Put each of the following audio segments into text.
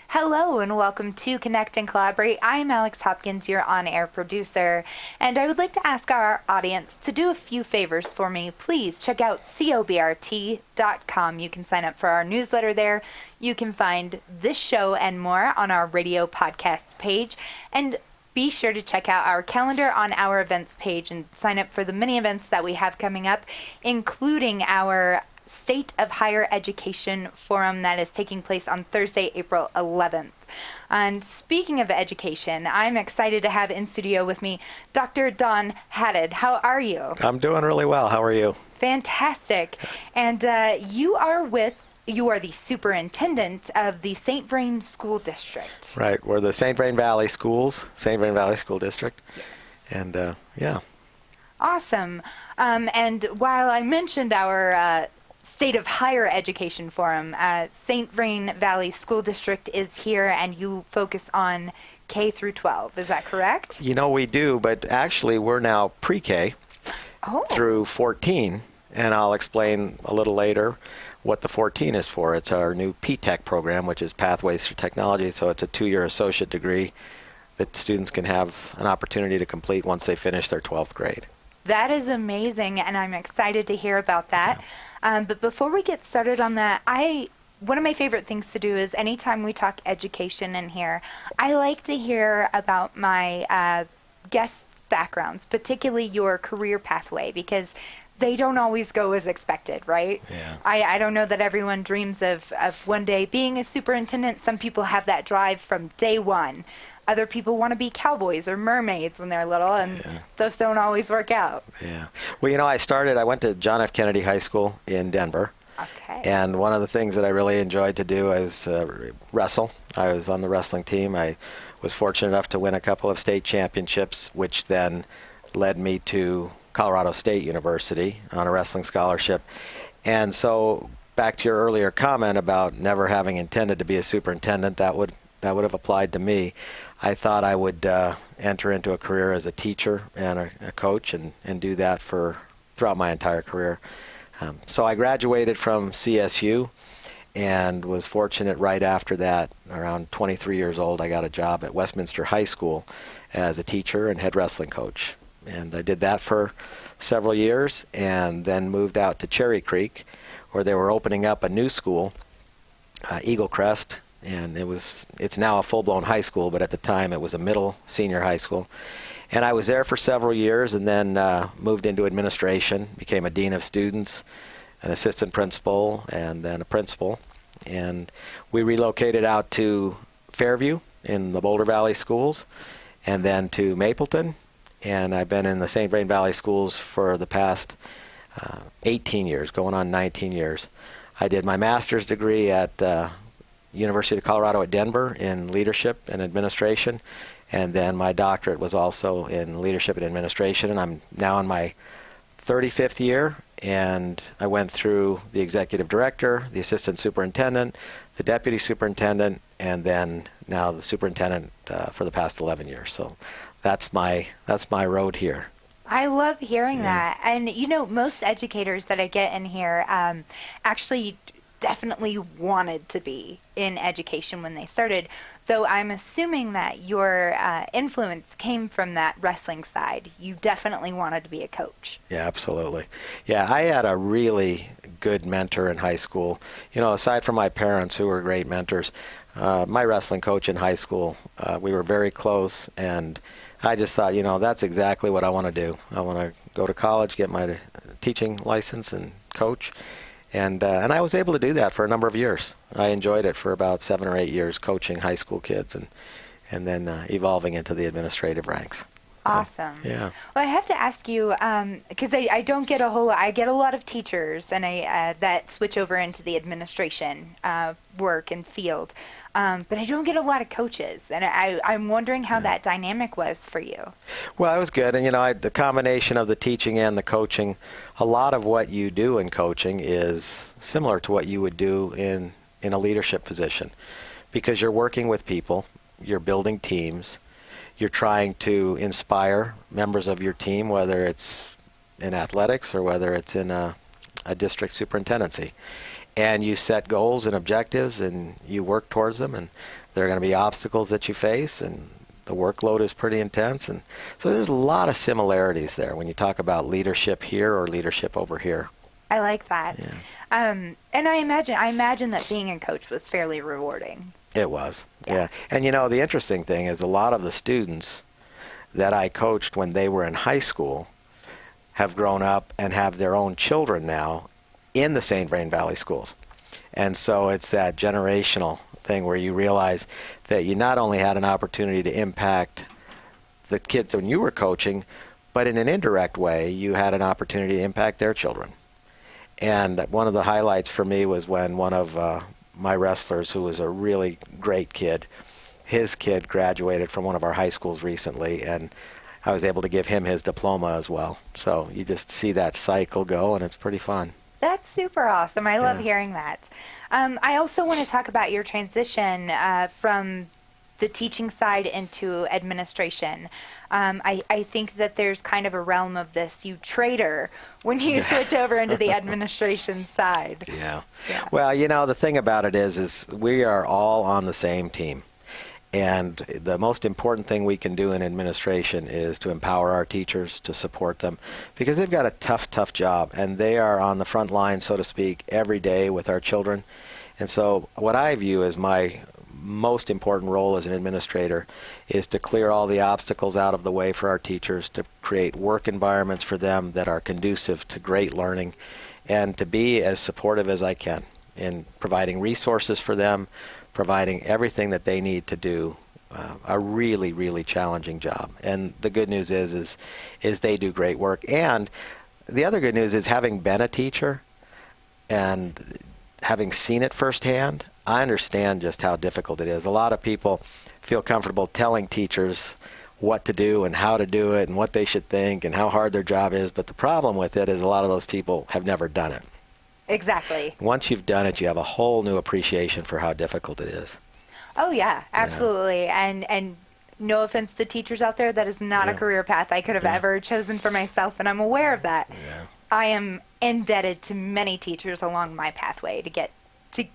Hello and welcome to Connect and Collaborate. I'm Alex Hopkins, your on-air producer, and I would like to ask our audience to do a few favors for me. Please check out cobrt.com. You can sign up for our newsletter there. You can find this show and more on our radio podcast page, and be sure to check out our calendar on our events page and sign up for the many events that we have coming up, including our State of Higher Education Forum that is taking place on Thursday, April 11th. And speaking of education, I'm excited to have in studio with me Dr. Don Haddad. How are you? I'm doing really well. How are you? Fantastic. And you are the superintendent of the St. Vrain School District. Right. We're the St. Vrain Valley School District. Yes. And yeah. Awesome. And while I mentioned our State of Higher Education Forum, St. Vrain Valley School District is here, and you focus on K through 12. Is that correct? You know, we do, but actually we're now pre-K through 14, and I'll explain a little later what the 14 is for. It's our new P-Tech program, which is Pathways Through Technology, so it's a 2-year associate degree that students can have an opportunity to complete once they finish their 12th grade. That is amazing, and I'm excited to hear about that. Yeah. But before we get started on that, one of my favorite things to do is anytime we talk education in here, I like to hear about my guests' backgrounds, particularly your career pathway, because they don't always go as expected, right? Yeah. I don't know that everyone dreams of one day being a superintendent. Some people have that drive from day one. Other people want to be cowboys or mermaids when they're little, and those don't always work out. Yeah. Well, you know, I went to John F. Kennedy High School in Denver. Okay. And one of the things that I really enjoyed to do is wrestle. I was on the wrestling team. I was fortunate enough to win a couple of state championships, which then led me to Colorado State University on a wrestling scholarship. And so back to your earlier comment about never having intended to be a superintendent, that would have applied to me. I thought I would enter into a career as a teacher and a coach and do that throughout my entire career. So I graduated from CSU and was fortunate right after that, around 23 years old, I got a job at Westminster High School as a teacher and head wrestling coach. And I did that for several years and then moved out to Cherry Creek, where they were opening up a new school, Eagle Crest. And it's now a full-blown high school, but at the time it was a middle senior high school. And I was there for several years and then moved into administration, became a dean of students, an assistant principal, and then a principal. And we relocated out to Fairview in the Boulder Valley schools and then to Mapleton. And I've been in the St. Vrain Valley schools for the past 18 years, going on 19 years. I did my master's degree at University of Colorado at Denver in leadership and administration, and then my doctorate was also in leadership and administration, and I'm now in my 35th year, and I went through the executive director, the assistant superintendent, the deputy superintendent, and then now the superintendent for the past 11 years. So that's my road here. I love hearing that. And you know, most educators that I get in here actually definitely wanted to be in education when they started, though I'm assuming that your influence came from that wrestling side. You definitely wanted to be a coach. Yeah, absolutely. Yeah, I had a really good mentor in high school. You know, aside from my parents, who were great mentors, my wrestling coach in high school, we were very close, and I just thought, you know, that's exactly what I want to do. I want to go to college, get my teaching license, and coach. And I was able to do that for a number of years. I enjoyed it for about 7 or 8 years, coaching high school kids and then evolving into the administrative ranks. Awesome. Yeah. Well, I have to ask you, because I don't get I get a lot of teachers and that switch over into the administration work and field. But I don't get a lot of coaches, and I'm wondering how that dynamic was for you. Well, it was good, and you know, the combination of the teaching and the coaching, a lot of what you do in coaching is similar to what you would do in a leadership position, because you're working with people, you're building teams, you're trying to inspire members of your team, whether it's in athletics or whether it's in a district superintendency. And you set goals and objectives and you work towards them, and There are going to be obstacles that you face, and the workload is pretty intense. And so there's a lot of similarities there when you talk about leadership here or leadership over here. I like that. Yeah. And I imagine that being a coach was fairly rewarding. It was, yeah. And the interesting thing is a lot of the students that I coached when they were in high school have grown up and have their own children now in the St. Vrain Valley schools. And so it's that generational thing where you realize that you not only had an opportunity to impact the kids when you were coaching, but in an indirect way, you had an opportunity to impact their children. And one of the highlights for me was when one of my wrestlers, who was a really great kid, his kid graduated from one of our high schools recently, and I was able to give him his diploma as well. So you just see that cycle go, and it's pretty fun. That's super awesome. I love hearing that. I also want to talk about your transition from the teaching side into administration. I think that there's kind of a realm of this, you traitor, when you switch over into the administration side. Yeah. Well, the thing about it is we are all on the same team. And the most important thing we can do in administration is to empower our teachers, to support them, because they've got a tough job, and they are on the front line, so to speak, every day with our children. And so what I view as my most important role as an administrator is to clear all the obstacles out of the way for our teachers, to create work environments for them that are conducive to great learning, and to be as supportive as I can in providing resources for them, providing everything that they need to do a really challenging job. And the good news is they do great work. And the other good news is, having been a teacher and having seen it firsthand, I understand just how difficult it is. A lot of people feel comfortable telling teachers what to do and how to do it and what they should think and how hard their job is. But the problem with it is a lot of those people have never done it. Exactly. Once you've done it, you have a whole new appreciation for how difficult it is. Oh, yeah, absolutely. Yeah. And no offense to teachers out there, that is not a career path I could have ever chosen for myself, and I'm aware of that. Yeah. I am indebted to many teachers along my pathway to get to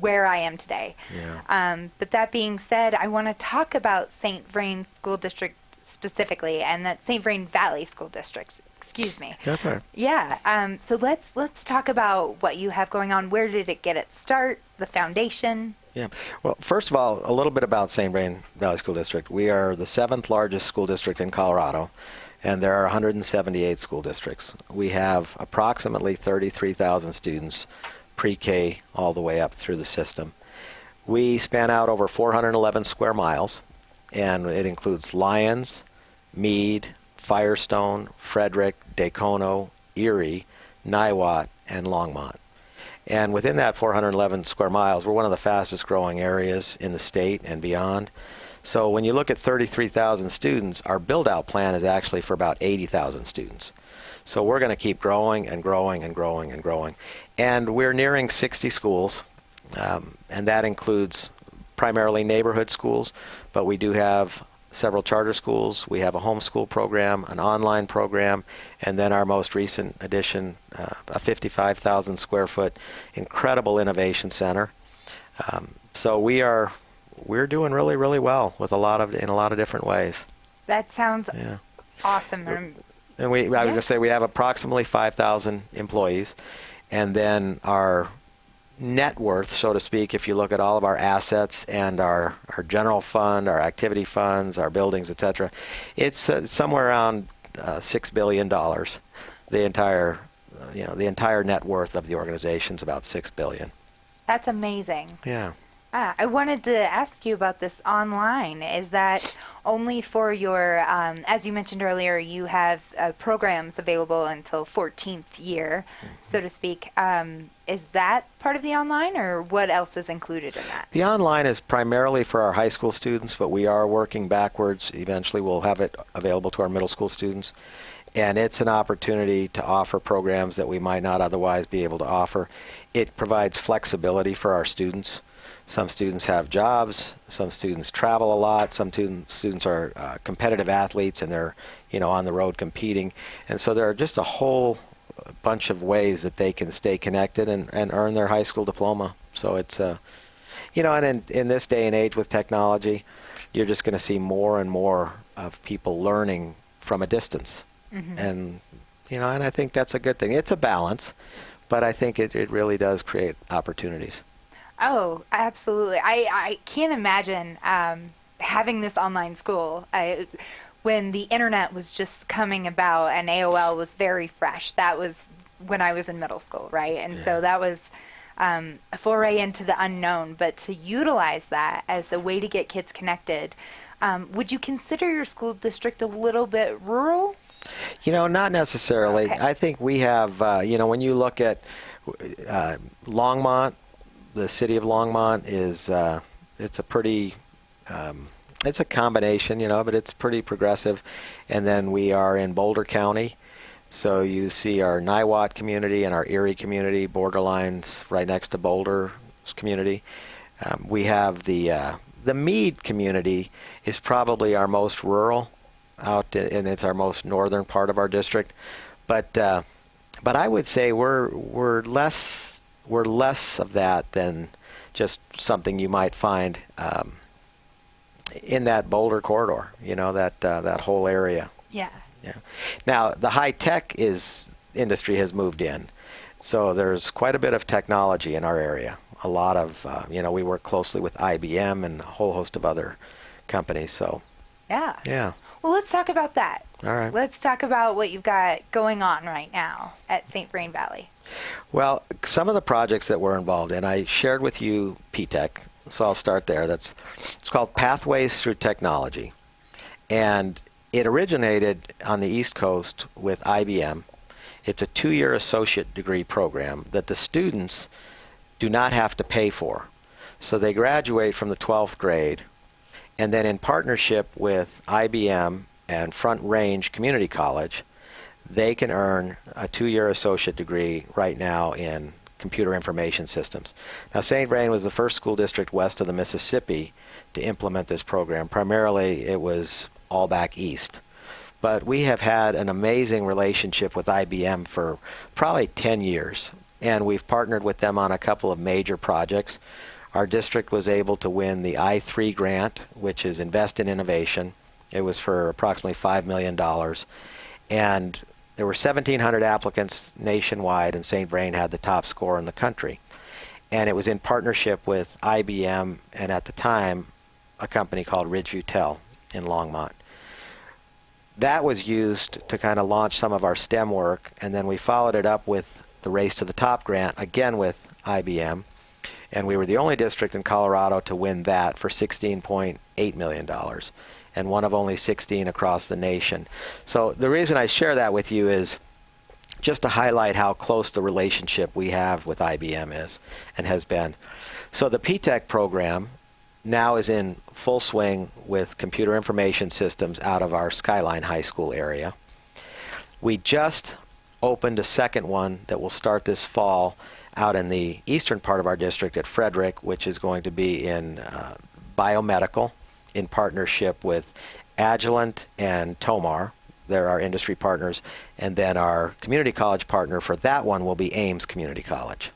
where I am today. Yeah. But that being said, I want to talk about St. Vrain School District specifically, and that St. Vrain Valley School District. Excuse me. That's right. Yeah. So let's talk about what you have going on. Where did it get its start? The foundation. Yeah. Well, first of all, a little bit about St. Vrain Valley School District. We are the 7th largest school district in Colorado, and there are 178 school districts. We have approximately 33,000 students, pre-K all the way up through the system. We span out over 411 square miles, and it includes Lyons, Meade, Firestone, Frederick, Dacono, Erie, Niwot, and Longmont. And within that 411 square miles, we're one of the fastest growing areas in the state and beyond. So when you look at 33,000 students, our build-out plan is actually for about 80,000 students. So we're going to keep growing and growing and growing and growing. And we're nearing 60 schools, and that includes primarily neighborhood schools, but we do have several charter schools. We have a homeschool program, an online program, and then our most recent addition, a 55,000 square foot incredible innovation center. So we're doing really well with in a lot of different ways. That sounds awesome. And I was going to say we have approximately 5,000 employees, and then our net worth, so to speak, if you look at all of our assets and our general fund, our activity funds, our buildings, etc., it's somewhere around $6 billion. The entire net worth of the organization is about $6 billion. That's amazing. Yeah. I wanted to ask you about this online. Is that only for your, as you mentioned earlier, you have programs available until 14th year, so to speak. Is that part of the online, or what else is included in that? The online is primarily for our high school students, but we are working backwards. Eventually we'll have it available to our middle school students. And it's an opportunity to offer programs that we might not otherwise be able to offer. It provides flexibility for our students. Some students have jobs, some students travel a lot, some students are competitive athletes, and they're on the road competing. And so there are just a whole bunch of ways that they can stay connected and earn their high school diploma. So And in this day and age with technology, you're just going to see more and more of people learning from a distance. And, and I think that's a good thing. It's a balance, but I think it really does create opportunities. Oh, absolutely. I can't imagine having this online school. When the internet was just coming about and AOL was very fresh, that was when I was in middle school, right? And so that was a foray into the unknown. But to utilize that as a way to get kids connected, would you consider your school district a little bit rural? Not necessarily. Okay. I think we have, when you look at Longmont, the city of Longmont is, it's a pretty, it's a combination, but it's pretty progressive. And then we are in Boulder County. So you see our Niwot community and our Erie community, borderlines right next to Boulder's community. We have the Meade community is probably our most rural out, and it's our most northern part of our district. But I would say we're less of that than just something you might find in that Boulder corridor. That whole area. Yeah. Yeah. Now the high tech industry has moved in, so there's quite a bit of technology in our area. A lot of we work closely with IBM and a whole host of other companies. So. Yeah. Yeah. Well, let's talk about that. All right. Let's talk about what you've got going on right now at St. Vrain Valley. Well, some of the projects that we're involved in, I shared with you P-TECH, so I'll start there. It's called Pathways Through Technology. And it originated on the East Coast with IBM. It's a 2-year associate degree program that the students do not have to pay for. So they graduate from the 12th grade, and then in partnership with IBM and Front Range Community College, they can earn a 2-year associate degree right now in computer information systems. Now, St. Vrain was the first school district west of the Mississippi to implement this program. Primarily, it was all back east. But we have had an amazing relationship with IBM for probably 10 years, and we've partnered with them on a couple of major projects. Our district was able to win the I3 grant, which is Invest in Innovation. It was for approximately $5 million. And there were 1,700 applicants nationwide, and St. Vrain had the top score in the country. And it was in partnership with IBM and, at the time, a company called Ridgeview Tel in Longmont. That was used to kind of launch some of our STEM work, and then we followed it up with the Race to the Top grant, again with IBM. And we were the only district in Colorado to win that for $16.8 million, and one of only 16 across the nation. So the reason I share that with you is just to highlight how close the relationship we have with IBM is and has been. So the P-TECH program now is in full swing with computer information systems out of our Skyline High School area. We just opened a second one that will start this fall out in the eastern part of our district at Frederick, which is going to be in biomedical in partnership with Agilent and Tomar. They're our industry partners. And then our community college partner for that one will be Ames Community College.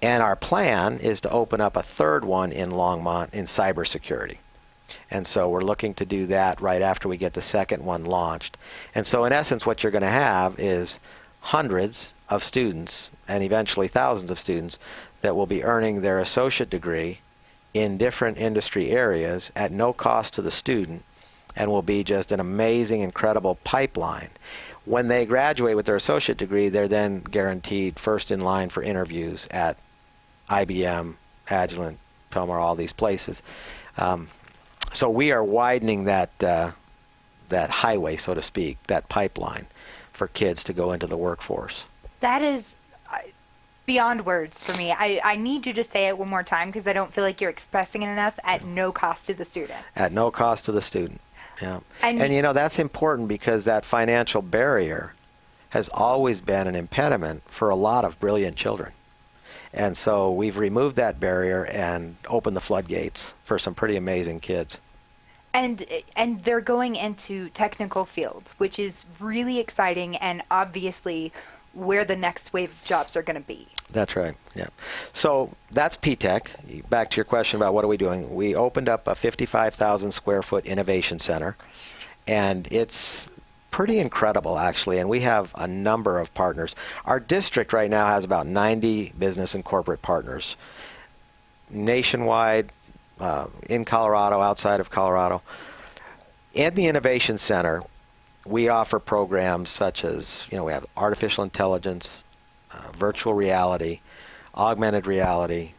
And our plan is to open up a third one in Longmont in cybersecurity. And so we're looking to do that right after we get the second one launched. And so in essence, what you're going to have is hundreds of students and eventually thousands of students that will be earning their associate degree in different industry areas at no cost to the student, and will be just an amazing, incredible pipeline. When they graduate with their associate degree, they're then guaranteed first in line for interviews at IBM, Agilent, Tomar, all these places. So we are widening that highway, so to speak, that pipeline for kids to go into the workforce. That is beyond words for me. I need you to say it one more time because I don't feel like you're expressing it enough. At no cost to the student. At no cost to the student. Yeah. And you know, that's important because that financial barrier has always been an impediment for a lot of brilliant children. And so we've removed that barrier and opened the floodgates for some pretty amazing kids. And they're going into technical fields, which is really exciting and obviously where the next wave of jobs are going to be. That's right. Yeah. So that's P-TECH. Back to your question about what are we doing. We opened up a 55,000 square foot innovation center, and it's pretty incredible, actually. And we have a number of partners. Our district right now has about 90 business and corporate partners nationwide, in Colorado, outside of Colorado. In the innovation center, we offer programs such as, we have artificial intelligence, virtual reality, augmented reality,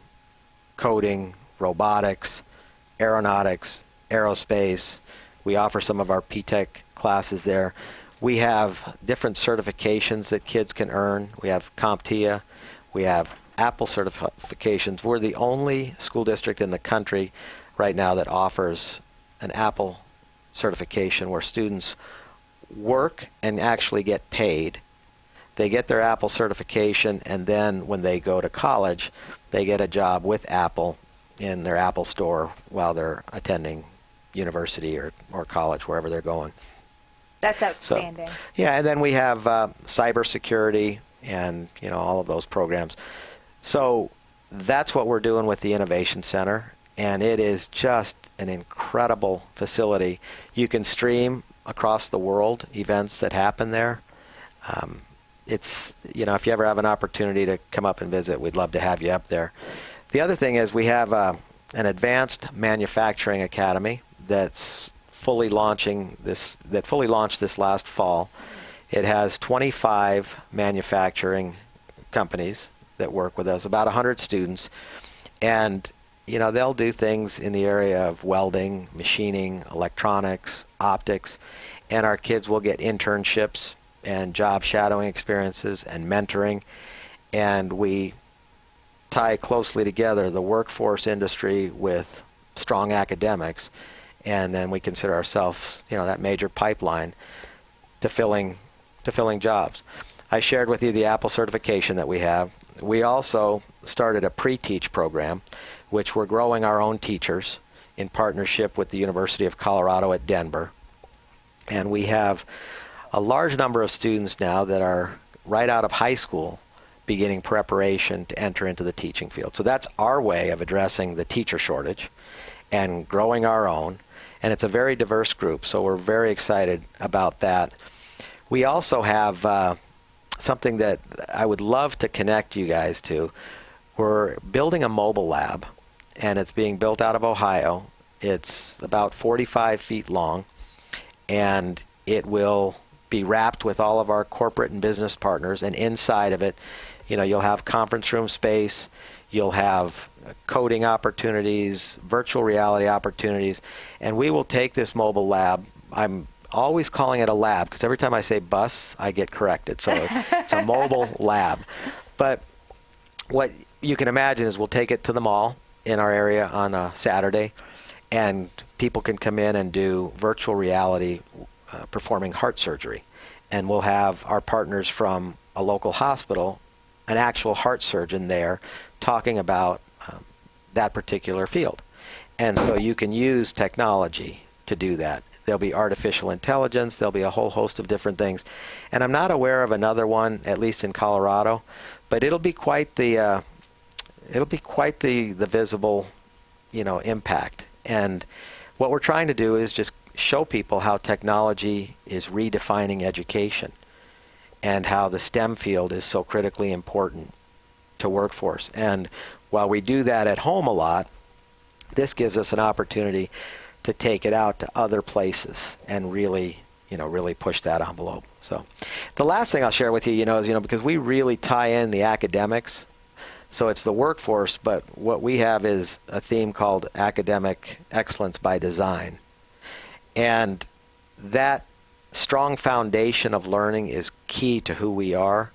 coding, robotics, aeronautics, aerospace. We offer some of our P-TECH classes there. We have different certifications that kids can earn. We have CompTIA. We have Apple certifications. We're the only school district in the country right now that offers an Apple certification where students work and actually get paid. They get their Apple certification, and then when they go to college, they get a job with Apple in their Apple store while they're attending university or college, wherever they're going. That's outstanding. So, yeah, and then we have cybersecurity and all of those programs. So that's what we're doing with the Innovation Center, and it is just an incredible facility. You can stream across the world events that happen there. It's, if you ever have an opportunity to come up and visit, we'd love to have you up there. The other thing is we have an advanced manufacturing academy that's fully launched this last fall. It has 25 manufacturing companies that work with us, about 100 students, and they'll do things in the area of welding, machining, electronics, optics, and our kids will get internships and job shadowing experiences and mentoring, and we tie closely together the workforce industry with strong academics, and then we consider ourselves, that major pipeline to filling jobs. I shared with you the Apple certification that we have. We also started a pre-teach program, which we're growing our own teachers in partnership with the University of Colorado at Denver, and we have a large number of students now that are right out of high school beginning preparation to enter into the teaching field. So that's our way of addressing the teacher shortage and growing our own. And it's a very diverse group, so we're very excited about that. We also have something that I would love to connect you guys to. We're building a mobile lab, and it's being built out of Ohio. It's about 45 feet long, and it will be wrapped with all of our corporate and business partners, and inside of it, you'll have conference room space, you'll have coding opportunities, virtual reality opportunities, and we will take this mobile lab. I'm always calling it a lab because every time I say bus, I get corrected. So it's a mobile lab. But what you can imagine is we'll take it to the mall in our area on a Saturday, and people can come in and do virtual reality performing heart surgery. And we'll have our partners from a local hospital, an actual heart surgeon there, talking about that particular field. And so you can use technology to do that. There'll be artificial intelligence, there'll be a whole host of different things. And I'm not aware of another one, at least in Colorado, but it'll be quite the visible, impact. And what we're trying to do is just show people how technology is redefining education and how the STEM field is so critically important to workforce. And while we do that at home a lot, this gives us an opportunity to take it out to other places and really push that envelope. So the last thing I'll share with you, is, because we really tie in the academics, so it's the workforce, but what we have is a theme called Academic Excellence by Design. And that strong foundation of learning is key to who we are.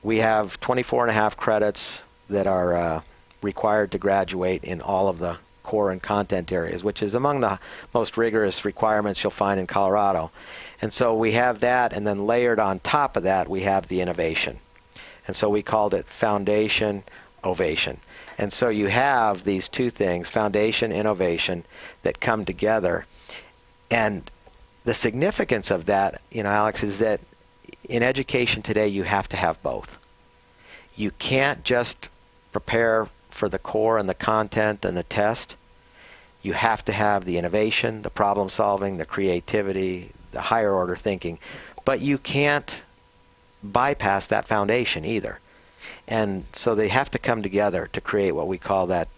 We have 24 and a half credits that are required to graduate in all of the core and content areas, which is among the most rigorous requirements you'll find in Colorado. And so we have that, and then layered on top of that, we have the innovation. And so we called it Foundation Ovation. And so you have these two things, foundation, innovation, that come together. And the significance of that, Alex, is that in education today, you have to have both. You can't just prepare for the core and the content and the test. You have to have the innovation, the problem solving, the creativity, the higher order thinking. But you can't bypass that foundation either. And so they have to come together to create what we call that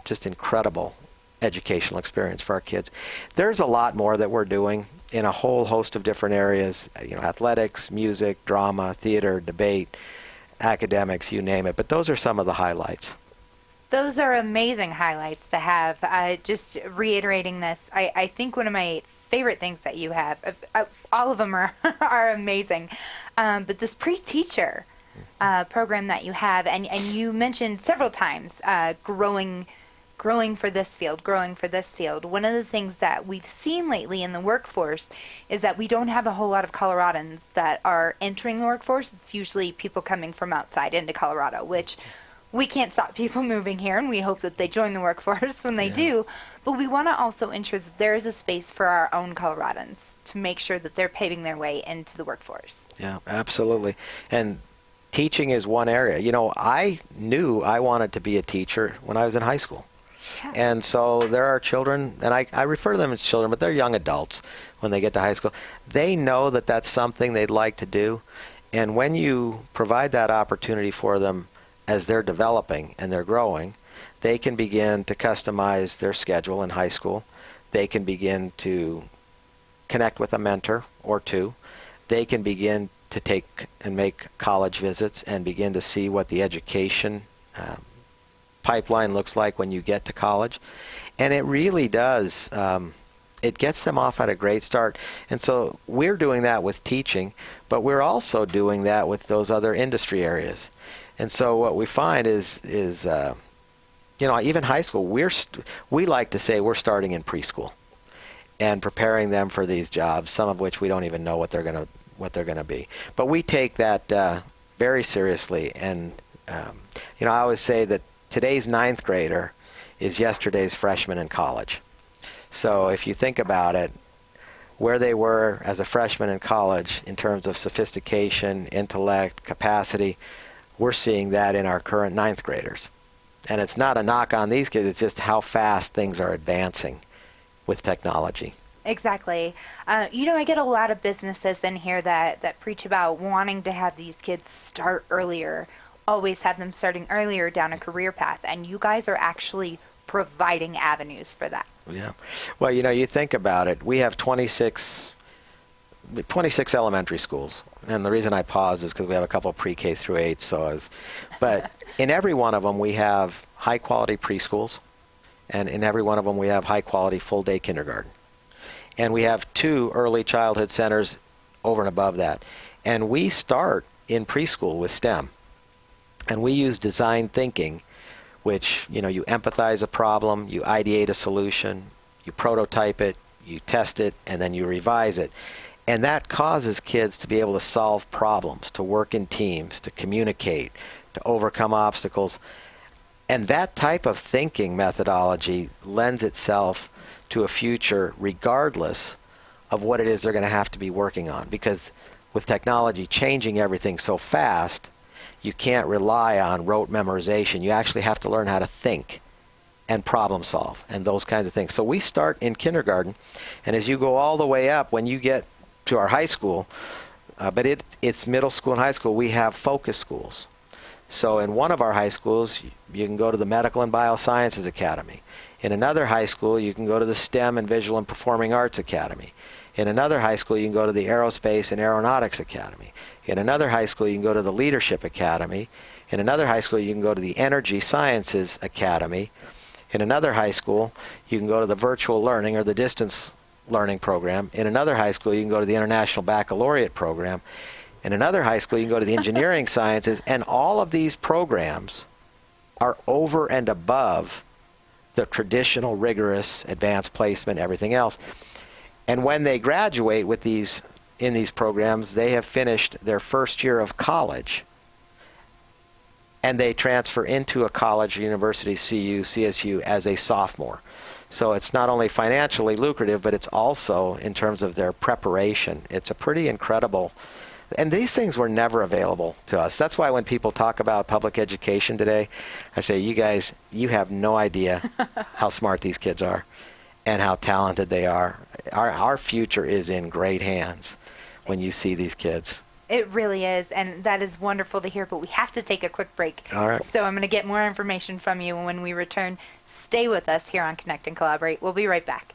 just incredible educational experience for our kids. There's a lot more that we're doing in a whole host of different areas, athletics, music, drama, theater, debate, academics, you name it. But those are some of the highlights. Those are amazing highlights to have. Just reiterating this, I think one of my favorite things that you have, all of them are, are amazing, but this pre-teacher program that you have, and you mentioned several times growing for this field, growing for this field. One of the things that we've seen lately in the workforce is that we don't have a whole lot of Coloradans that are entering the workforce. It's usually people coming from outside into Colorado, which we can't stop people moving here, and we hope that they join the workforce when they do. But we want to also ensure that there is a space for our own Coloradans to make sure that they're paving their way into the workforce. Yeah, absolutely. And teaching is one area. I knew I wanted to be a teacher when I was in high school. Yeah. And so there are children, and I refer to them as children, but they're young adults when they get to high school. They know that that's something they'd like to do. And when you provide that opportunity for them as they're developing and they're growing, they can begin to customize their schedule in high school. They can begin to connect with a mentor or two. They can begin to take and make college visits and begin to see what the education pipeline looks like when you get to college. And it really does, it gets them off at a great start. And so we're doing that with teaching, but we're also doing that with those other industry areas. And so what we find is even high school, we like to say we're starting in preschool and preparing them for these jobs, some of which we don't even know what they're going to be. But we take that very seriously. And I always say that today's ninth grader is yesterday's freshman in college. So if you think about it, where they were as a freshman in college in terms of sophistication, intellect, capacity, we're seeing that in our current ninth graders. And it's not a knock on these kids, it's just how fast things are advancing with technology. Exactly. I get a lot of businesses in here that preach about wanting to have these kids start earlier, always have them starting earlier down a career path, and you guys are actually providing avenues for that. Yeah. Well, you think about it. We have 26 elementary schools. And the reason I pause is because we have a couple pre-K through 8. But in every one of them, we have high-quality preschools. And in every one of them, we have high-quality full-day kindergarten. And we have 2 early childhood centers over and above that. And we start in preschool with STEM. And we use design thinking, which, you empathize a problem, you ideate a solution, you prototype it, you test it, and then you revise it. And that causes kids to be able to solve problems, to work in teams, to communicate, to overcome obstacles. And that type of thinking methodology lends itself to a future regardless of what it is they're going to have to be working on. Because with technology changing everything so fast, you can't rely on rote memorization. You actually have to learn how to think and problem solve and those kinds of things. So we start in kindergarten, and as you go all the way up, when you get to our high school, but it's middle school and high school, we have focus schools. So in one of our high schools, you can go to the Medical and Biosciences Academy. In another high school, you can go to the STEM and Visual and Performing Arts Academy. In another high school, you can go to the Aerospace and Aeronautics Academy. In another high school, you can go to the Leadership Academy. In another high school, you can go to the Energy Sciences Academy. In another high school, you can go to the Virtual Learning or the Distance Learning program. In another high school, you can go to the International Baccalaureate program. In another high school, you can go to the Engineering Sciences. And all of these programs are over and above the traditional, rigorous, advanced placement, everything else. And when they graduate in these programs, they have finished their first year of college, and they transfer into a college, university, CU, CSU as a sophomore. So it's not only financially lucrative, but it's also in terms of their preparation. It's a pretty incredible And these things were never available to us. That's why when people talk about public education today, I say, you guys, you have no idea how smart these kids are and how talented they are. Our future is in great hands when you see these kids. It really is, and that is wonderful to hear, but we have to take a quick break. All right. So I'm going to get more information from you when we return. Stay with us here on Connect and Collaborate. We'll be right back.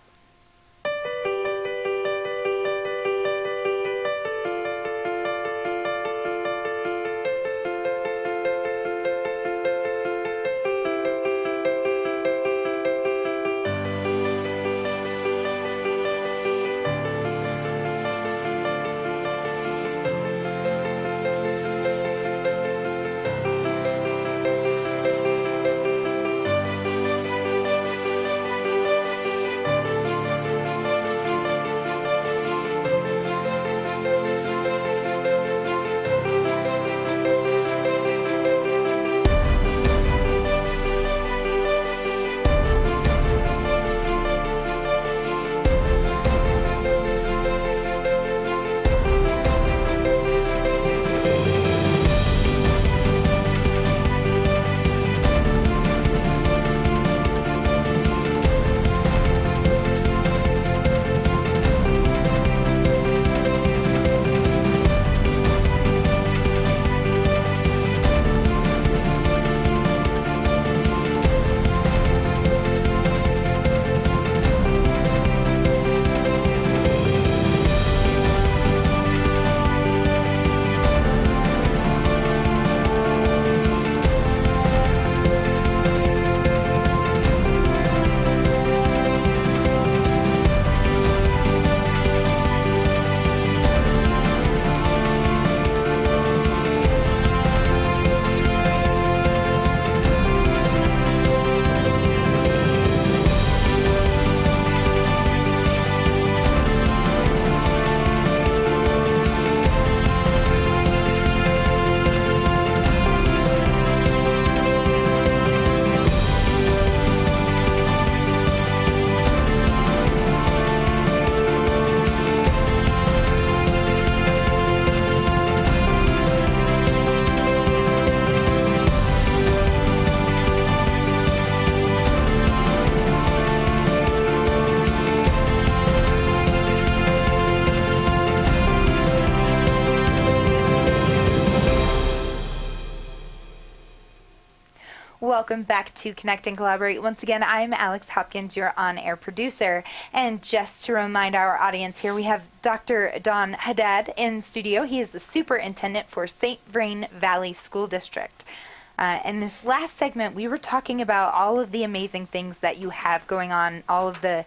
Welcome back to Connect and Collaborate. Once again, I'm Alex Hopkins, your on-air producer. And just to remind our audience here, we have Dr. Don Haddad in studio. He is the superintendent for St. Vrain Valley School District. In this last segment, we were talking about all of the amazing things that you have going on, all of the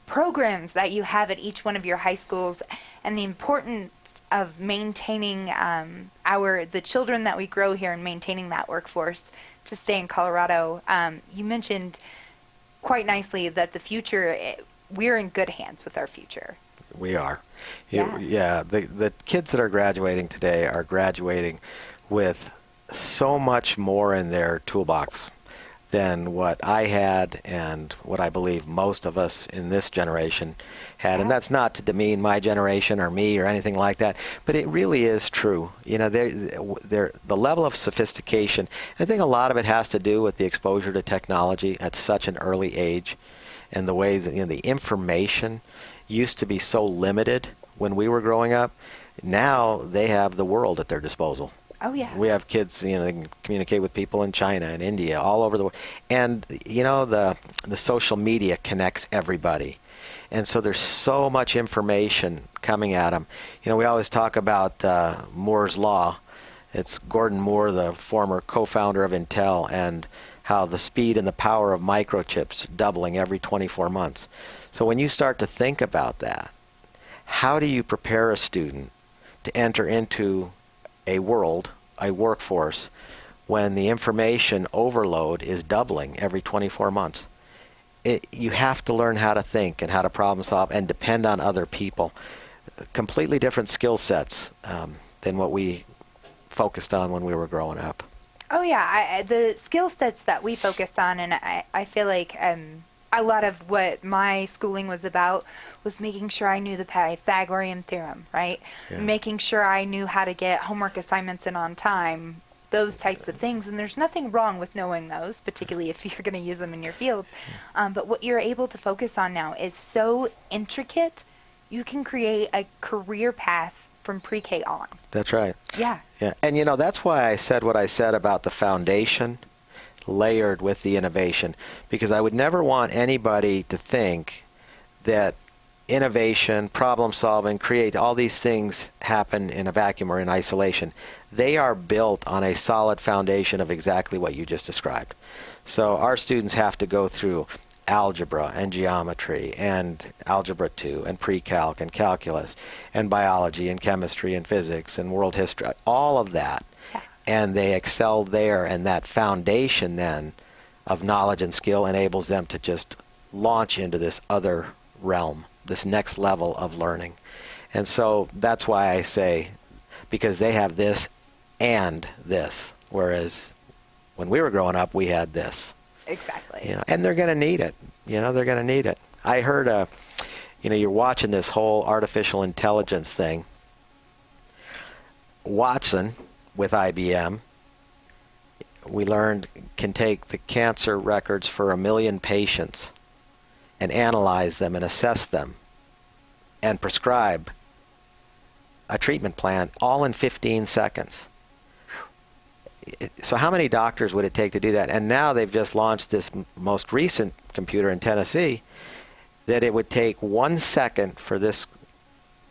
programs that you have at each one of your high schools, and the importance of maintaining the children that we grow here and maintaining that workforce to stay in Colorado. You mentioned quite nicely that the future, we're in good hands with our future. We are. Yeah. The kids that are graduating today are graduating with so much more in their toolbox than what I had and what I believe most of us in this generation had. And that's not to demean my generation or me or anything like that, but it really is true. You know, the level of sophistication, I think a lot of it has to do with the exposure to technology at such an early age, and the ways that, the information used to be so limited when we were growing up. Now they have the world at their disposal. Oh, yeah. We have kids, they can communicate with people in China and India, all over the world. And, the social media connects everybody. And so there's so much information coming at them. We always talk about Moore's Law. It's Gordon Moore, the former co-founder of Intel, and how the speed and the power of microchips doubling every 24 months. So when you start to think about that, how do you prepare a student to enter into a workforce, when the information overload is doubling every 24 months? You have to learn how to think and how to problem solve and depend on other people. Completely different skill sets than what we focused on when we were growing up. Oh, yeah. The skill sets that we focused on, and I feel like A lot of what my schooling was about was making sure I knew the Pythagorean theorem, right? Yeah. Making sure I knew how to get homework assignments in on time, those types of things. And there's nothing wrong with knowing those, particularly if you're going to use them in your fields. But what you're able to focus on now is so intricate, you can create a career path from pre-K on. That's right. Yeah. Yeah. And, that's why I said what I said about the foundation layered with the innovation, because I would never want anybody to think that innovation, problem solving, create all these things happen in a vacuum or in isolation. They are built on a solid foundation of exactly what you just described. So our students have to go through algebra and geometry and algebra 2 and pre-calc and calculus and biology and chemistry and physics and world history, all of that. And they excel there, and that foundation then of knowledge and skill enables them to just launch into this other realm, this next level of learning. And so that's why I say, because they have this and this, whereas when we were growing up, we had this. Exactly. And they're going to need it. They're going to need it. I heard, you're watching this whole artificial intelligence thing. Watson, with IBM, we learned can take the cancer records for 1 million patients and analyze them and assess them and prescribe a treatment plan all in 15 seconds. So how many doctors would it take to do that? And now they've just launched this most recent computer in Tennessee that it would take 1 second for this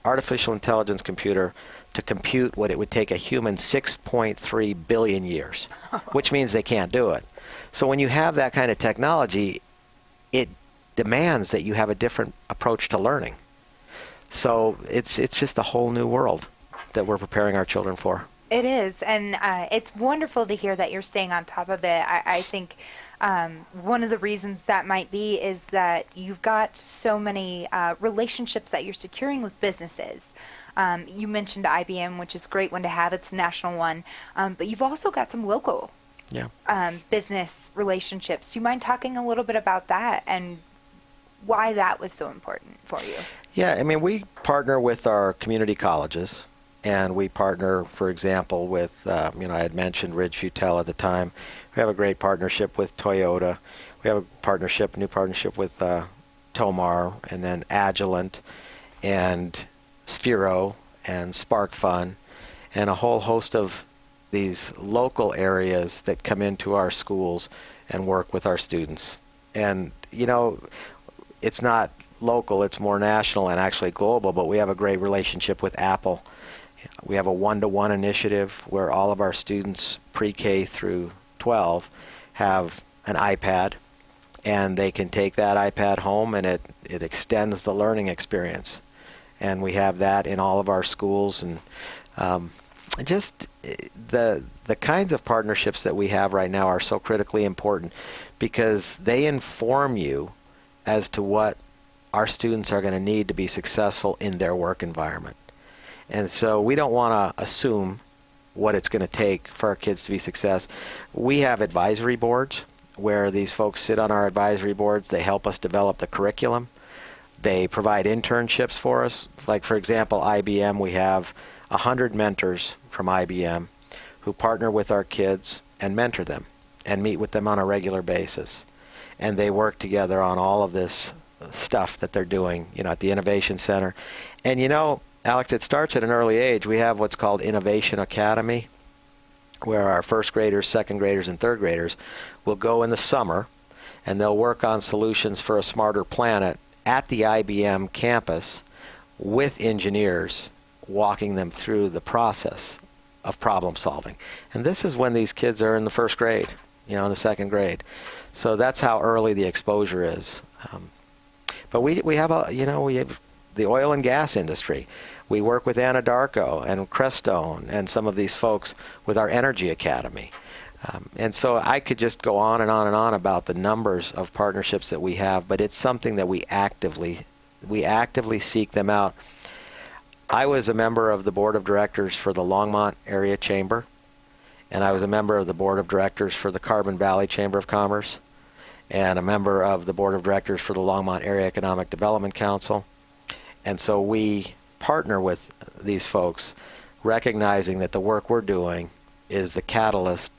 artificial intelligence computer to compute what it would take a human 6.3 billion years, which means they can't do it. So when you have that kind of technology, it demands that you have a different approach to learning. So it's just a whole new world that we're preparing our children for. It is, and it's wonderful to hear that you're staying on top of it. I think one of the reasons that might be is that you've got so many relationships that you're securing with businesses. You mentioned IBM, which is a great one to have. It's a national one. But you've also got some local business relationships. Do you mind talking a little bit about that and why that was so important for you? Yeah, we partner with our community colleges, and we partner, for example, with, I had mentioned Ridge Futel at the time. We have a great partnership with Toyota. We have a new partnership with Tomar, and then Agilent, and Sphero and SparkFun, and a whole host of these local areas that come into our schools and work with our students. And, it's not local, it's more national and actually global, but we have a great relationship with Apple. We have a one-to-one initiative where all of our students pre-K through 12 have an iPad, and they can take that iPad home, and it extends the learning experience. And we have that in all of our schools, and just the kinds of partnerships that we have right now are so critically important because they inform you as to what our students are going to need to be successful in their work environment. And so we don't want to assume what it's going to take for our kids to be success. We have advisory boards where these folks sit on our advisory boards. They help us develop the curriculum. They provide internships for us. Like, for example, IBM, we have 100 mentors from IBM who partner with our kids and mentor them and meet with them on a regular basis. And they work together on all of this stuff that they're doing, at the Innovation Center. And, Alex, it starts at an early age. We have what's called Innovation Academy, where our first graders, second graders, and third graders will go in the summer, and they'll work on solutions for a smarter planet at the IBM campus with engineers walking them through the process of problem solving. And this is when these kids are in the first grade, in the second grade. So that's how early the exposure is. But we have we have the oil and gas industry. We work with Anadarko and Crestone and some of these folks with our Energy Academy. And so I could just go on and on and on about the numbers of partnerships that we have, but it's something that we actively seek them out. I was a member of the board of directors for the Longmont Area Chamber, and I was a member of the board of directors for the Carbon Valley Chamber of Commerce. and a member of the board of directors for the Longmont Area Economic Development Council. And so we partner with these folks, recognizing that the work we're doing is the catalyst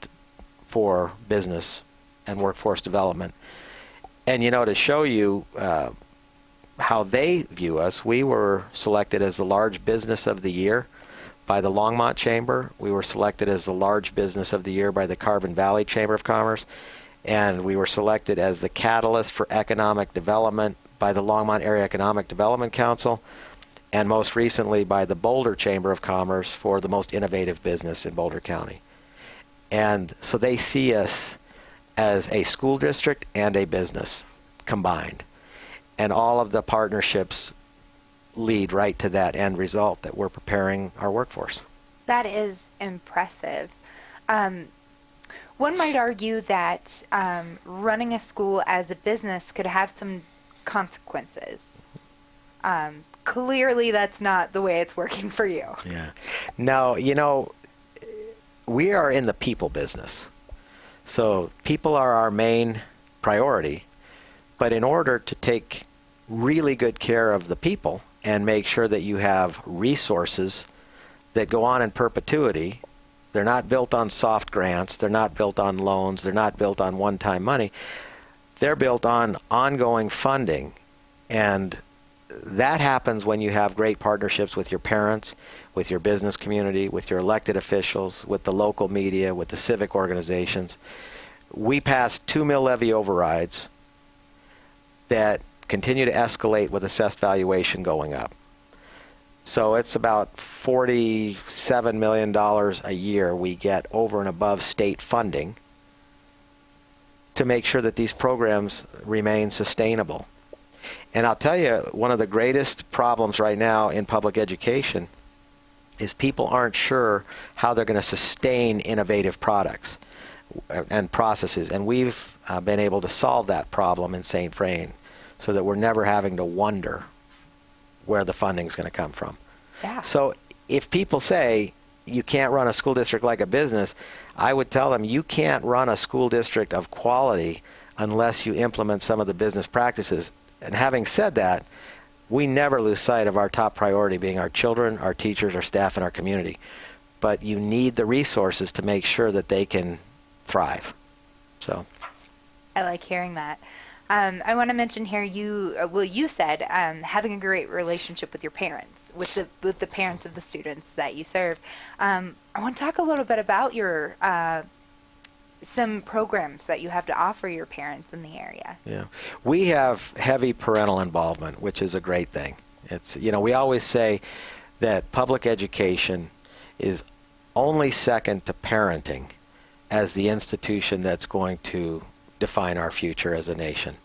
for business and workforce development. And, to show you how they view us, we were selected as the large business of the year by the Longmont Chamber. We were selected as the large business of the year by the Vrain Valley Chamber of Commerce. And we were selected as the catalyst for economic development by the Longmont Area Economic Development Council, and most recently by the Boulder Chamber of Commerce for the most innovative business in Boulder County. And so they see us as a school district and a business combined. And all of the partnerships lead right to that end result, that we're preparing our workforce. That is impressive. One might argue that running a school as a business could have some consequences. Clearly, that's not the way it's working for you. Yeah. No, we are in the people business. So people are our main priority. But in order to take really good care of the people and make sure that you have resources that go on in perpetuity, they're not built on soft grants, they're not built on loans, they're not built on one-time money, they're built on ongoing funding. And that happens when you have great partnerships with your parents, with your business community, with your elected officials, with the local media, with the civic organizations. We passed 2 mill levy overrides that continue to escalate with assessed valuation going up. So it's about $47 million a year we get over and above state funding to make sure that these programs remain sustainable. And I'll tell you, one of the greatest problems right now in public education is people aren't sure how they're going to sustain innovative products and processes. And we've been able to solve that problem in St. Vrain, so that we're never having to wonder where the funding's going to come from. Yeah. So if people say you can't run a school district like a business, I would tell them you can't run a school district of quality unless you implement some of the business practices. And having said that, we never lose sight of our top priority being our children, our teachers, our staff, and our community. But you need the resources to make sure that they can thrive. So I like hearing that. I want to mention here, you said having a great relationship with your parents, with the parents of the students that you serve. I want to talk a little bit about your some programs that you have to offer your parents in the area. Yeah, we have heavy parental involvement, which is a great thing. It's, we always say that public education is only second to parenting as the institution that's going to define our future as a nation.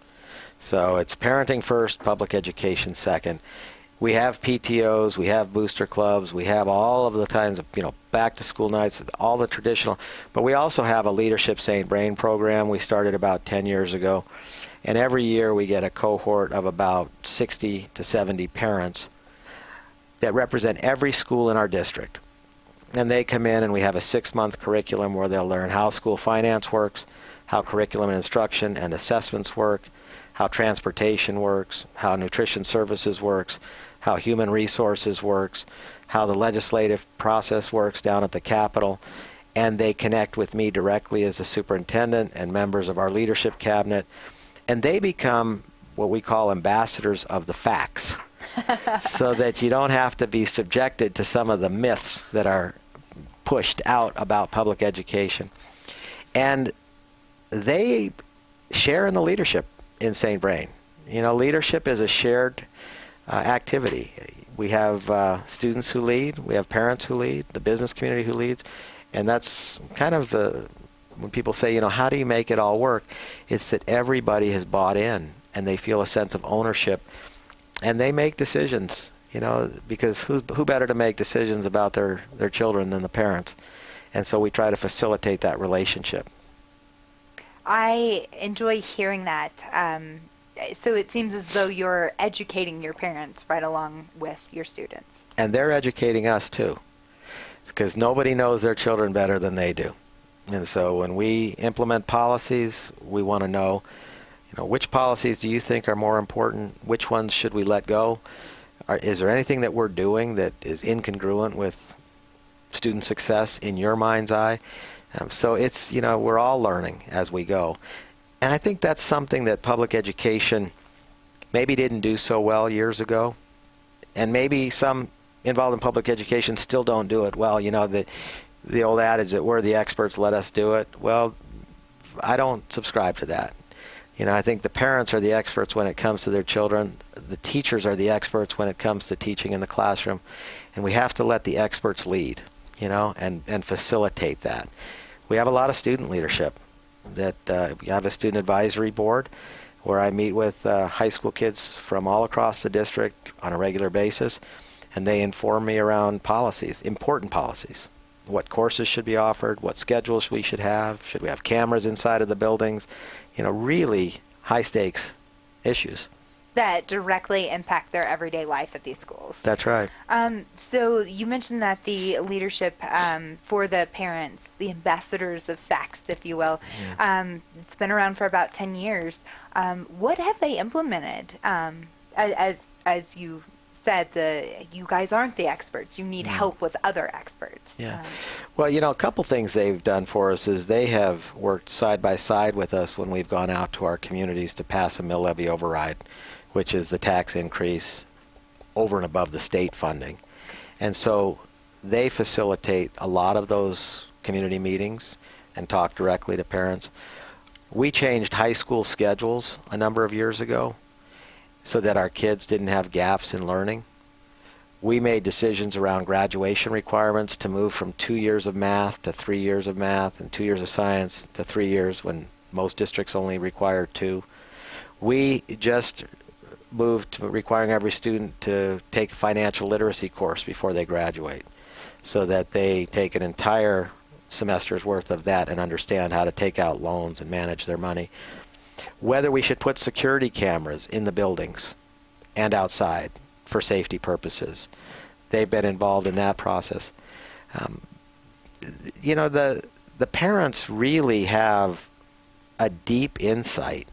So it's parenting first, public education second. We have PTOs, we have booster clubs, we have all of the kinds of, back to school nights, all the traditional, but we also have a Leadership St. Vrain program we started about 10 years ago. And every year we get a cohort of about 60 to 70 parents that represent every school in our district. And they come in and we have a 6-month curriculum where they'll learn how school finance works, how curriculum and instruction and assessments work, how transportation works, how nutrition services works, how human resources works, how the legislative process works down at the Capitol. And they connect with me directly as a superintendent and members of our leadership cabinet. And they become what we call ambassadors of the facts, so that you don't have to be subjected to some of the myths that are pushed out about public education. And they share in the leadership in St. Vrain. Leadership is a shared activity. We have students who lead, we have parents who lead, the business community who leads, and that's kind of when people say, how do you make it all work? It's that everybody has bought in and they feel a sense of ownership and they make decisions, because who better to make decisions about their children than the parents? And so we try to facilitate that relationship. I enjoy hearing that. So it seems as though you're educating your parents right along with your students. And they're educating us too, because nobody knows their children better than they do. And so when we implement policies, we want to know, Which policies do you think are more important? Which ones should we let go? Is there anything that we're doing that is incongruent with student success in your mind's eye? So it's, we're all learning as we go. And I think that's something that public education maybe didn't do so well years ago. And maybe some involved in public education still don't do it well. The old adage that we're the experts, let us do it. Well, I don't subscribe to that. I think the parents are the experts when it comes to their children. The teachers are the experts when it comes to teaching in the classroom. And we have to let the experts lead, and facilitate that. We have a lot of student leadership. We have a student advisory board where I meet with high school kids from all across the district on a regular basis, and they inform me around policies, important policies. What courses should be offered, what schedules we should we have cameras inside of the buildings, really high stakes issues. That directly impact their everyday life at these schools. That's right. So you mentioned that the leadership for the parents, the ambassadors of facts, if you will, it's been around for about 10 years. What have they implemented? As you said, you guys aren't the experts. You need help with other experts. Yeah. Well, a couple things they've done for us is they have worked side by side with us when we've gone out to our communities to pass a mill levy override, which is the tax increase over and above the state funding. And so they facilitate a lot of those community meetings and talk directly to parents. We changed high school schedules a number of years ago so that our kids didn't have gaps in learning. We made decisions around graduation requirements to move from 2 years of math to 3 years of math and 2 years of science to 3 years when most districts only require 2. We just moved to requiring every student to take a financial literacy course before they graduate so that they take an entire semester's worth of that and understand how to take out loans and manage their money. Whether we should put security cameras in the buildings and outside for safety purposes. They've been involved in that process. The parents really have a deep insight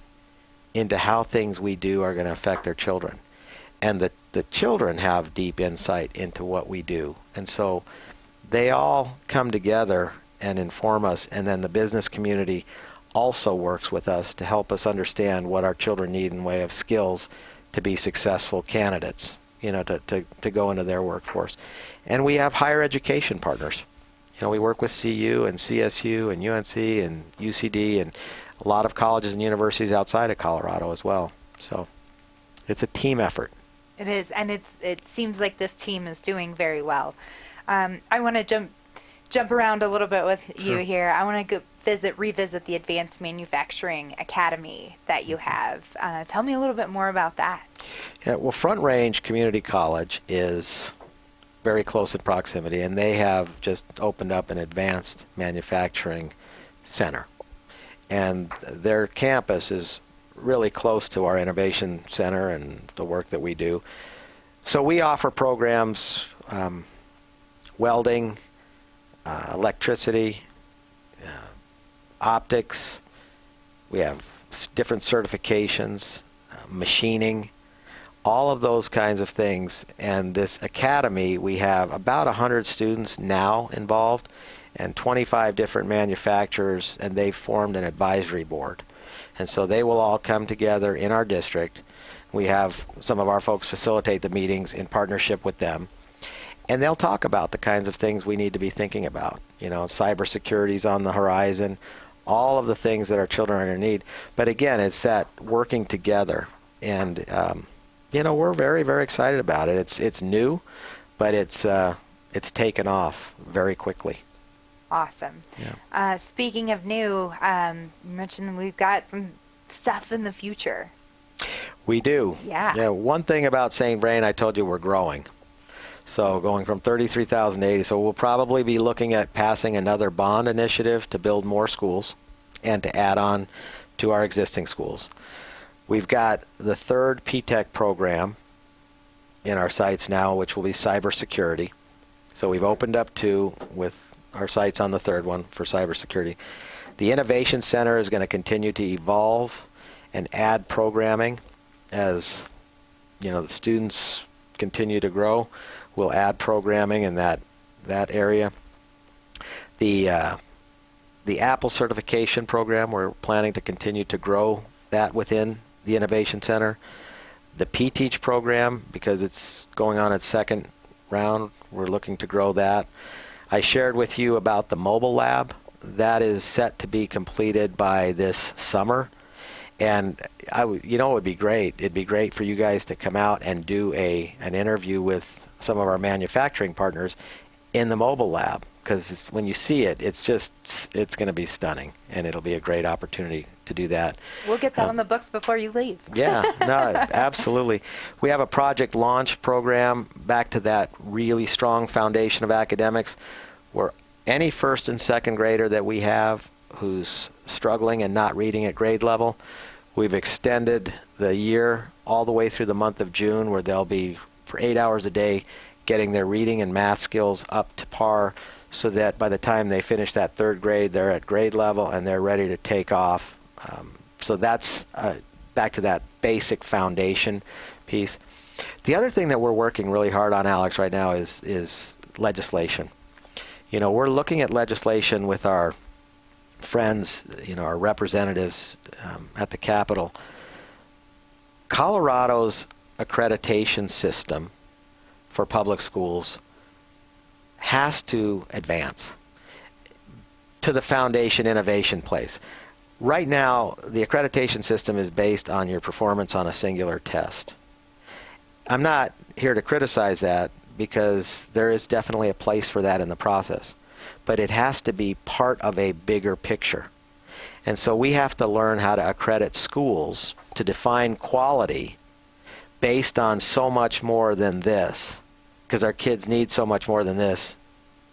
into how things we do are going to affect their children. And the children have deep insight into what we do. And so they all come together and inform us, and then the business community also works with us to help us understand what our children need in way of skills to be successful candidates, to go into their workforce. And we have higher education partners. We work with CU and CSU and UNC and UCD and a lot of colleges and universities outside of Colorado as well. So it's a team effort. It is, and it seems like this team is doing very well. I want to jump around a little bit with you here. I want to revisit the Advanced Manufacturing Academy that you have. Tell me a little bit more about that. Yeah, well, Front Range Community College is very close in proximity, and they have just opened up an advanced manufacturing center. And their campus is really close to our innovation center and the work that we do. So we offer programs, welding, electricity, optics. We have different certifications, machining, all of those kinds of things. And this academy, we have about 100 students now involved and 25 different manufacturers, and they've formed an advisory board. And so they will all come together in our district. We have some of our folks facilitate the meetings in partnership with them. And they'll talk about the kinds of things we need to be thinking about. Cybersecurity's on the horizon, all of the things that our children are going to need. But again, it's that working together. And, we're very, very excited about it. It's new, but it's taken off very quickly. Awesome. Yeah. Speaking of new, you mentioned we've got some stuff in the future. We do. Yeah. One thing about St. Vrain, I told you we're growing. So going from 33,000 to 80. So we'll probably be looking at passing another bond initiative to build more schools and to add on to our existing schools. We've got the third P-TECH program in our sites now, which will be cybersecurity. So we've opened up 2 with our sites on the third one for cybersecurity. The Innovation Center is going to continue to evolve and add programming as the students continue to grow. We'll add programming in that area. The Apple certification program, we're planning to continue to grow that within the Innovation Center. The P-Teach program, because it's going on its second round, we're looking to grow that. I shared with you about the mobile lab. That is set to be completed by this summer. And it would be great. It'd be great for you guys to come out and do an interview with some of our manufacturing partners in the mobile lab, because when you see it, it's going to be stunning, and it'll be a great opportunity to do that. We'll get that on the books before you leave. Yeah, no, absolutely. We have a project launch program back to that really strong foundation of academics, where any first and second grader that we have who's struggling and not reading at grade level, we've extended the year all the way through the month of June, where they'll be, for 8 hours a day, getting their reading and math skills up to par, so that by the time they finish that third grade, they're at grade level and they're ready to take off. So that's back to that basic foundation piece. The other thing that we're working really hard on, Alex, right now is legislation. We're looking at legislation with our friends, our representatives at the Capitol. Colorado's accreditation system for public schools has to advance to the foundation innovation place. Right now, the accreditation system is based on your performance on a singular test. I'm not here to criticize that, because there is definitely a place for that in the process. But it has to be part of a bigger picture. And so we have to learn how to accredit schools to define quality based on so much more than this, because our kids need so much more than this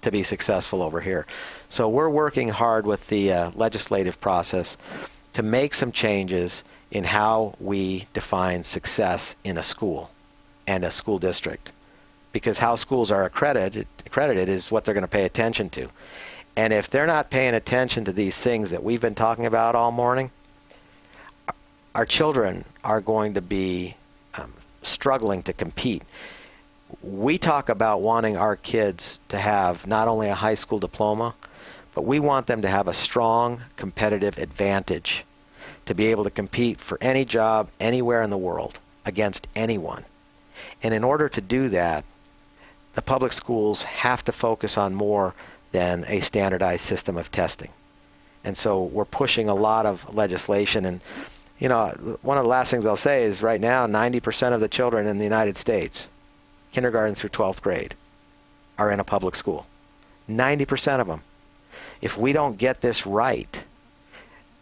to be successful over here. So we're working hard with the legislative process to make some changes in how we define success in a school and a school district, because how schools are accredited is what they're going to pay attention to. And if they're not paying attention to these things that we've been talking about all morning, our children are going to be struggling to compete. We talk about wanting our kids to have not only a high school diploma, but we want them to have a strong competitive advantage to be able to compete for any job anywhere in the world against anyone. And in order to do that, the public schools have to focus on more than a standardized system of testing. And so we're pushing a lot of legislation. And one of the last things I'll say is, right now, 90% of the children in the United States, kindergarten through 12th grade, are in a public school. 90% of them. If we don't get this right,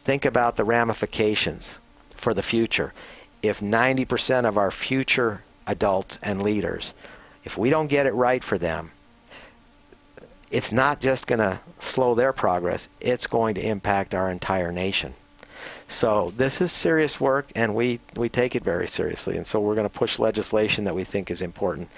think about the ramifications for the future. If 90% of our future adults and leaders, if we don't get it right for them, it's not just going to slow their progress, it's going to impact our entire nation. So this is serious work, and we take it very seriously. And so we're going to push legislation that we think is important.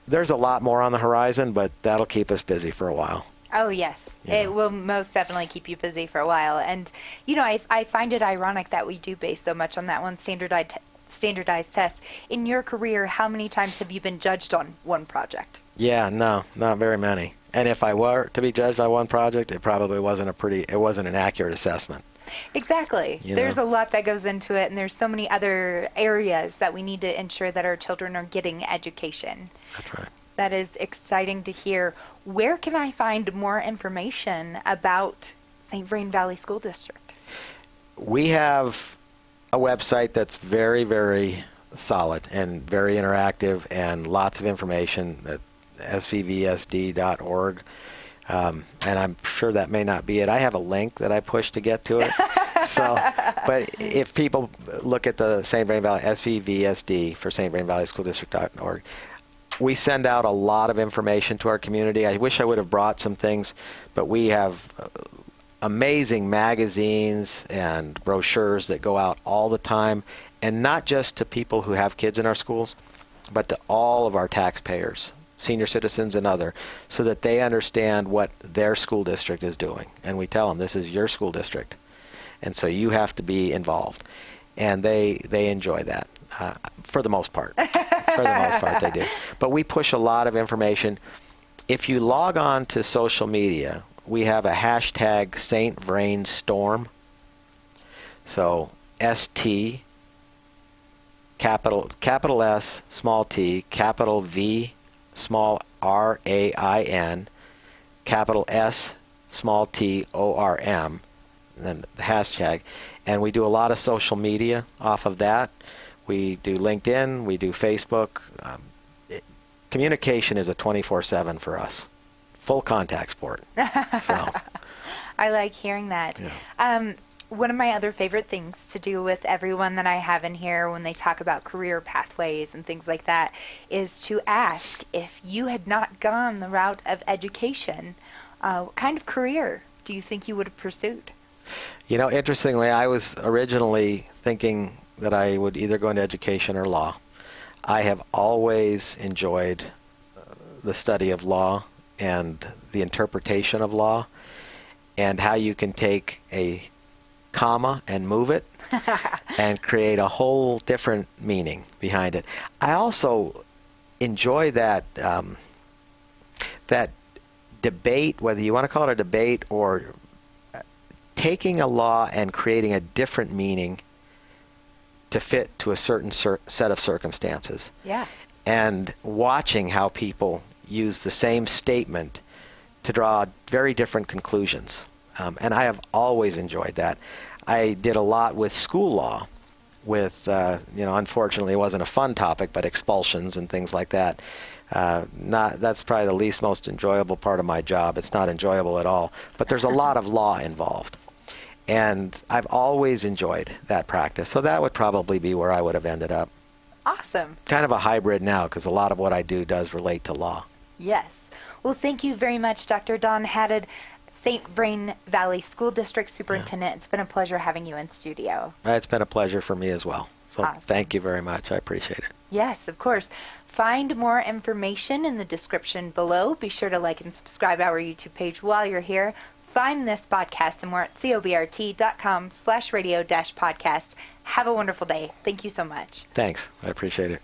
There's a lot more on the horizon, but that'll keep us busy for a while. Oh, yes. It will most definitely keep you busy for a while. And, I find it ironic that we do base so much on that one standardized test. In your career, how many times have you been judged on one project? Yeah, no, not very many. And if I were to be judged by one project, it probably wasn't an accurate assessment. Exactly. There's a lot that goes into it, and there's so many other areas that we need to ensure that our children are getting education. That's right. That is exciting to hear. Where can I find more information about St. Vrain Valley School District? We have a website that's very, very solid and very interactive, and lots of information at SVVSD.org. And I'm sure that may not be it. I have a link that I push to get to it. But if people look at the St. Vrain Valley, SVVSD for St. Vrain Valley School District.org, we send out a lot of information to our community. I wish I would have brought some things, but we have amazing magazines and brochures that go out all the time, and not just to people who have kids in our schools, but to all of our taxpayers, senior citizens and other, so that they understand what their school district is doing. And we tell them, this is your school district, and so you have to be involved. and they enjoy that for the most part. For the most part, they do. But we push a lot of information. If you log on to social media, we have a hashtag St. Vrain Storm. So ST, capital S, small t, capital V, small RAIN, capital S, small t, ORM, and then the hashtag. And we do a lot of social media off of that. We do LinkedIn, we do Facebook. Communication is a 24/7 for us. Full contact sport. So. I like hearing that. Yeah. One of my other favorite things to do with everyone that I have in here when they talk about career pathways and things like that is to ask, if you had not gone the route of education, what kind of career do you think you would have pursued? You know, interestingly, I was originally thinking that I would either go into education or law. I have always enjoyed the study of law and the interpretation of law, and how you can take a comma and move it and create a whole different meaning behind it. I also enjoy that that debate, whether you want to call it a debate or taking a law and creating a different meaning to fit to a certain set of circumstances. Yeah. And watching how people use the same statement to draw very different conclusions. And I have always enjoyed that. I did a lot with school law, with, unfortunately it wasn't a fun topic, but expulsions and things like that. That's probably the least most enjoyable part of my job. It's not enjoyable at all. But there's a lot of law involved. And I've always enjoyed that practice. So that would probably be where I would have ended up. Awesome. Kind of a hybrid now, because a lot of what I do does relate to law. Yes. Well, thank you very much, Dr. Don Haddad, St. Vrain Valley School District Superintendent. Yeah. It's been a pleasure having you in studio. It's been a pleasure for me as well. So awesome. Thank you very much. I appreciate it. Yes, of course. Find more information in the description below. Be sure to like and subscribe our YouTube page while you're here. Find this podcast and more at cobrt.com/radio-podcast. Have a wonderful day. Thank you so much. Thanks. I appreciate it.